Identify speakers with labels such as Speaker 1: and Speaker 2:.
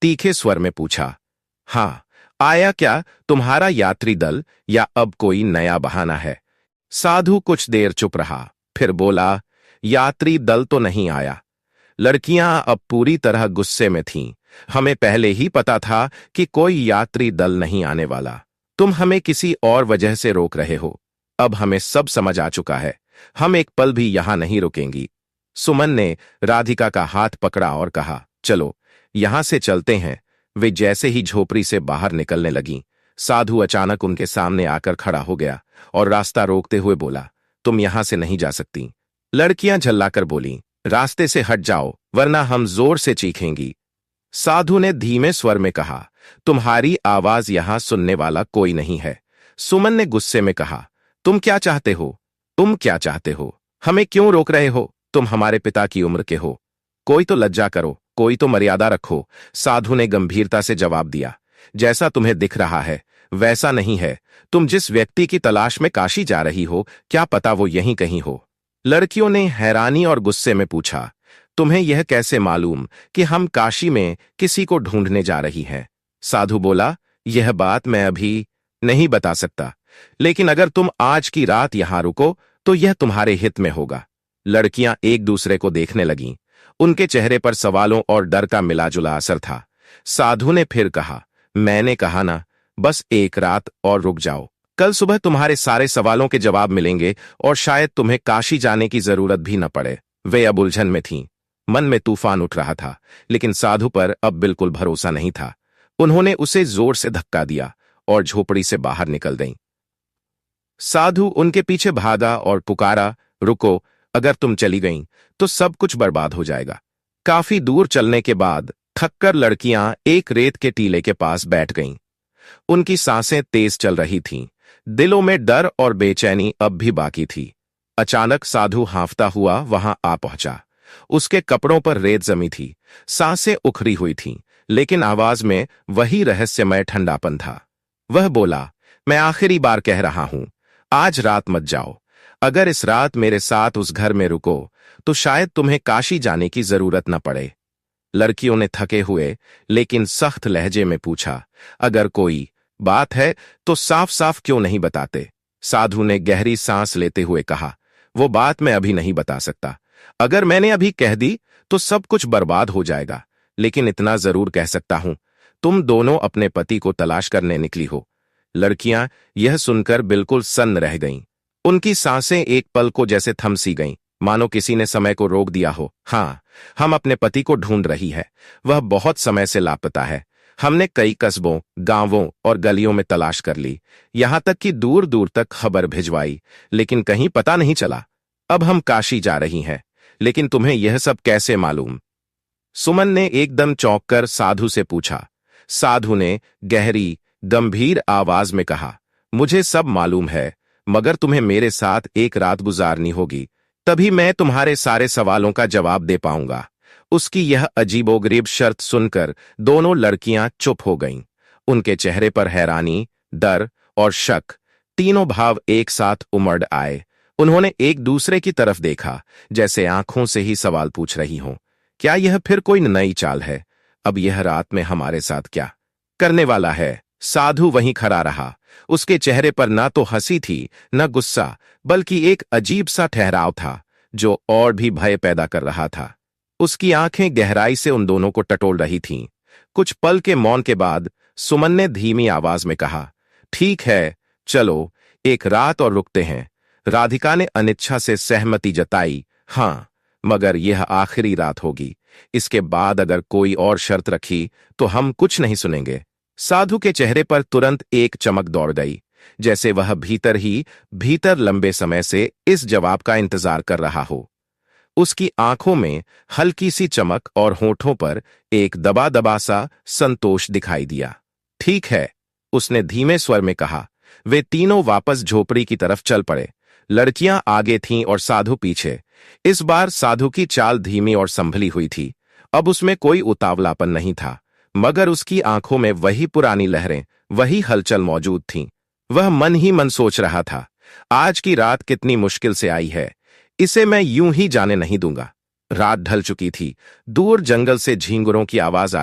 Speaker 1: तीखे स्वर में पूछा। हाँ, आया क्या तुम्हारा यात्री दल या अब कोई नया बहाना है? साधु कुछ देर चुप रहा, फिर बोला, यात्री दल तो नहीं आया। लड़कियां अब पूरी तरह गुस्से में थीं। हमें पहले ही पता था कि कोई यात्री दल नहीं आने वाला। तुम हमें किसी और वजह से रोक रहे हो। अब हमें सब समझ आ चुका है। हम एक पल भी यहां नहीं रुकेंगी। सुमन ने राधिका का हाथ पकड़ा और कहा, चलो यहां से चलते हैं। वे जैसे ही झोपड़ी से बाहर निकलने लगीं, साधु अचानक उनके सामने आकर खड़ा हो गया और रास्ता रोकते हुए बोला, तुम यहां से नहीं जा सकती। लड़कियां झल्लाकर बोलीं, रास्ते से हट जाओ वरना हम जोर से चीखेंगी। साधु ने धीमे स्वर में कहा, तुम्हारी आवाज यहां सुनने वाला कोई नहीं है। सुमन ने गुस्से में कहा, तुम क्या चाहते हो? तुम क्या चाहते हो? हमें क्यों रोक रहे हो? तुम हमारे पिता की उम्र के हो। कोई तो लज्जा करो, कोई तो मर्यादा रखो। साधु ने गंभीरता से जवाब दिया, जैसा तुम्हें दिख रहा है वैसा नहीं है। तुम जिस व्यक्ति की तलाश में काशी जा रही हो, क्या पता वो यहीं कहीं हो? लड़कियों ने हैरानी और गुस्से में पूछा, तुम्हें यह कैसे मालूम कि हम काशी में किसी को ढूंढने जा रही हैं? साधु बोला, यह बात मैं अभी नहीं बता सकता, लेकिन अगर तुम आज की रात यहां रुको तो यह तुम्हारे हित में होगा। लड़कियां एक दूसरे को देखने लगीं। उनके चेहरे पर सवालों और डर का मिलाजुला असर था। साधु ने फिर कहा, मैंने कहा ना, बस एक रात और रुक जाओ। कल सुबह तुम्हारे सारे सवालों के जवाब मिलेंगे और शायद तुम्हें काशी जाने की जरूरत भी न पड़े। वे अब उलझन में थीं। मन में तूफान उठ रहा था, लेकिन साधु पर अब बिल्कुल भरोसा नहीं था। उन्होंने उसे जोर से धक्का दिया और झोपड़ी से बाहर निकल गईं। साधु उनके पीछे भागा और पुकारा, रुको, अगर तुम चली गईं तो सब कुछ बर्बाद हो जाएगा। काफी दूर चलने के बाद थककर लड़कियां एक रेत के टीले के पास बैठ गईं। उनकी सांसें तेज चल रही थीं। दिलों में डर और बेचैनी अब भी बाकी थी। अचानक साधु हांफता हुआ वहां आ पहुंचा। उसके कपड़ों पर रेत जमी थी, सांसें उखड़ी हुई थीं, लेकिन आवाज में वही रहस्यमय ठंडापन था। वह बोला, मैं आखिरी बार कह रहा हूं, आज रात मत जाओ। अगर इस रात मेरे साथ उस घर में रुको तो शायद तुम्हें काशी जाने की जरूरत न पड़े। लड़कियों ने थके हुए लेकिन सख्त लहजे में पूछा, अगर कोई बात है तो साफ साफ क्यों नहीं बताते? साधु ने गहरी सांस लेते हुए कहा, वो बात मैं अभी नहीं बता सकता। अगर मैंने अभी कह दी तो सब कुछ बर्बाद हो जाएगा, लेकिन इतना जरूर कह सकता हूं, तुम दोनों अपने पति को तलाश करने निकली हो। लड़कियां यह सुनकर बिल्कुल सन्न रह गईं। उनकी सांसें एक पल को जैसे थम सी गईं, मानो किसी ने समय को रोक दिया हो। हाँ, हम अपने पति को ढूंढ रही है। वह बहुत समय से लापता है। हमने कई कस्बों, गांवों और गलियों में तलाश कर ली, यहां तक कि दूर दूर तक खबर भिजवाई, लेकिन कहीं पता नहीं चला। अब हम काशी जा रही हैं, लेकिन तुम्हें यह सब कैसे मालूम? सुमन ने एकदम चौंककर साधु से पूछा। साधु ने गहरी, गंभीर आवाज में कहा, मुझे सब मालूम है, मगर तुम्हें मेरे साथ एक रात गुजारनी होगी, तभी मैं तुम्हारे सारे सवालों का जवाब दे पाऊंगा। उसकी यह अजीबोगरीब शर्त सुनकर दोनों लड़कियां चुप हो गईं। उनके चेहरे पर हैरानी, डर और शक, तीनों भाव एक साथ उमड़ आए। उन्होंने एक दूसरे की तरफ देखा, जैसे आंखों से ही सवाल पूछ रही हों, क्या यह फिर कोई नई चाल है? अब यह रात में हमारे साथ क्या करने वाला है? साधु वहीं खड़ा रहा। उसके चेहरे पर ना तो हंसी थी, न गुस्सा, बल्कि एक अजीब सा ठहराव था, जो और भी भय पैदा कर रहा था। उसकी आंखें गहराई से उन दोनों को टटोल रही थीं। कुछ पल के मौन के बाद सुमन ने धीमी आवाज में कहा, ठीक है, चलो एक रात और रुकते हैं। राधिका ने अनिच्छा से सहमति जताई, हाँ, मगर यह आखिरी रात होगी। इसके बाद अगर कोई और शर्त रखी तो हम कुछ नहीं सुनेंगे। साधु के चेहरे पर तुरंत एक चमक दौड़ गई, जैसे वह भीतर लंबे समय से इस जवाब का इंतजार कर रहा हो। उसकी आंखों में हल्की सी चमक और होठों पर एक दबा दबा सा संतोष दिखाई दिया। ठीक है, उसने धीमे स्वर में कहा। वे तीनों वापस झोपड़ी की तरफ चल पड़े। लड़कियां आगे थीं और साधु पीछे। इस बार साधु की चाल धीमी और संभली हुई थी। अब उसमें कोई उतावलापन नहीं था, मगर उसकी आंखों में वही पुरानी लहरें, वही हलचल मौजूद थीं। वह मन ही मन सोच रहा था, आज की रात कितनी मुश्किल से आई है, इसे मैं यूं ही जाने नहीं दूंगा। रात ढल चुकी थी। दूर जंगल से झींगुरों की आवाज आ रही